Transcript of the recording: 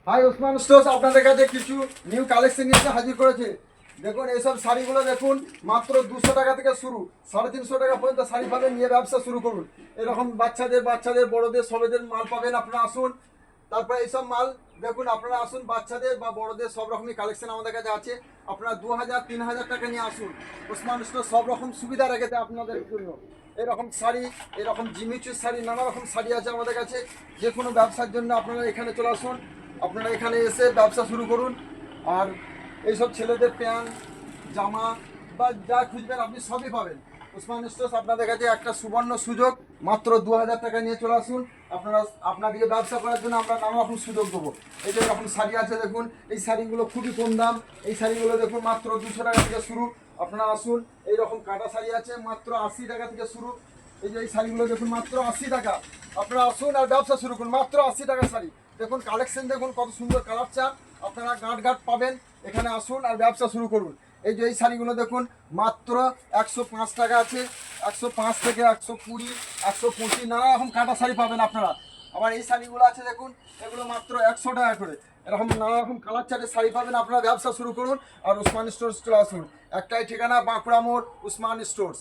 High Osman stores আপনাদের কাছে কিছু নিউ কালেকশন নিয়ে এসে হাজির করেছে। দেখুন এইসব শাড়িগুলো দেখুন মাত্র 200 টাকা থেকে শুরু, 350 টাকা পর্যন্ত শাড়ি পাবেন। নিয়ে ব্যবসা শুরু করুন। এরকম বাচ্চাদের বড়দের সবেদের মাল পাবেন, আপনারা আসুন। তারপরে এইসব মাল দেখুন, আপনারা আসুন, বাচ্চাদের বা বড়দের সব রকমই কালেকশন আমাদের কাছে আছে। আপনারা 2000-3000 টাকা নিয়ে আসুন। ওসমান স্টোর সব রকম সুবিধা রেখেছে আপনাদের জন্য। এরকম শাড়ি, এরকম জিমিচুর শাড়ি, নানা রকম শাড়ি আছে আমাদের কাছে। যে কোনো ব্যবসার জন্য আপনারা এখানে চলে আসুন। আপনারা এখানে এসে ব্যবসা শুরু করুন। আর এইসব ছেলেদের প্যান্ট, জামা বা যা খুঁজবেন আপনি সবই পাবেন। ওসমান স্টোর্স আপনাদের কাছে একটা সুবর্ণ সুযোগ, মাত্র 2000 টাকা নিয়ে চলে আসুন। আপনারা আপনাদেরকে ব্যবসা করার জন্য আমরা নানা রকম সুযোগ দেবো। এই যে এরকম শাড়ি আছে দেখুন, এই শাড়িগুলো খুবই কম দাম। এই শাড়িগুলো দেখুন মাত্র 200 টাকা থেকে শুরু। আপনারা আসুন। এইরকম কাটা শাড়ি আছে মাত্র 80 টাকা থেকে শুরু। এই যে এই শাড়িগুলো দেখুন মাত্র 80 টাকা। আপনারা আসুন আর ব্যবসা শুরু করুন, মাত্র 80 টাকা শাড়ি। দেখুন কালেকশন দেখুন, কত সুন্দর কালার চার্ট আপনারা গাঁট পাবেন। এখানে আসুন আর ব্যবসা শুরু করুন। এই যে এই শাড়িগুলো দেখুন মাত্র 105 টাকা আছে। 105 থেকে 120, 125 নানা রকম কাটা শাড়ি পাবেন আপনারা। আবার এই শাড়িগুলো আছে দেখুন, এগুলো মাত্র 100 টাকা করে। এরকম নানা রকম কালার চার্টের শাড়ি পাবেন। আপনারা ব্যবসা শুরু করুন আর উসমান স্টোর্স চলে আসুন। একটাই ঠিকানা, বাঁকুড়া মোড়, উসমান স্টোর্স।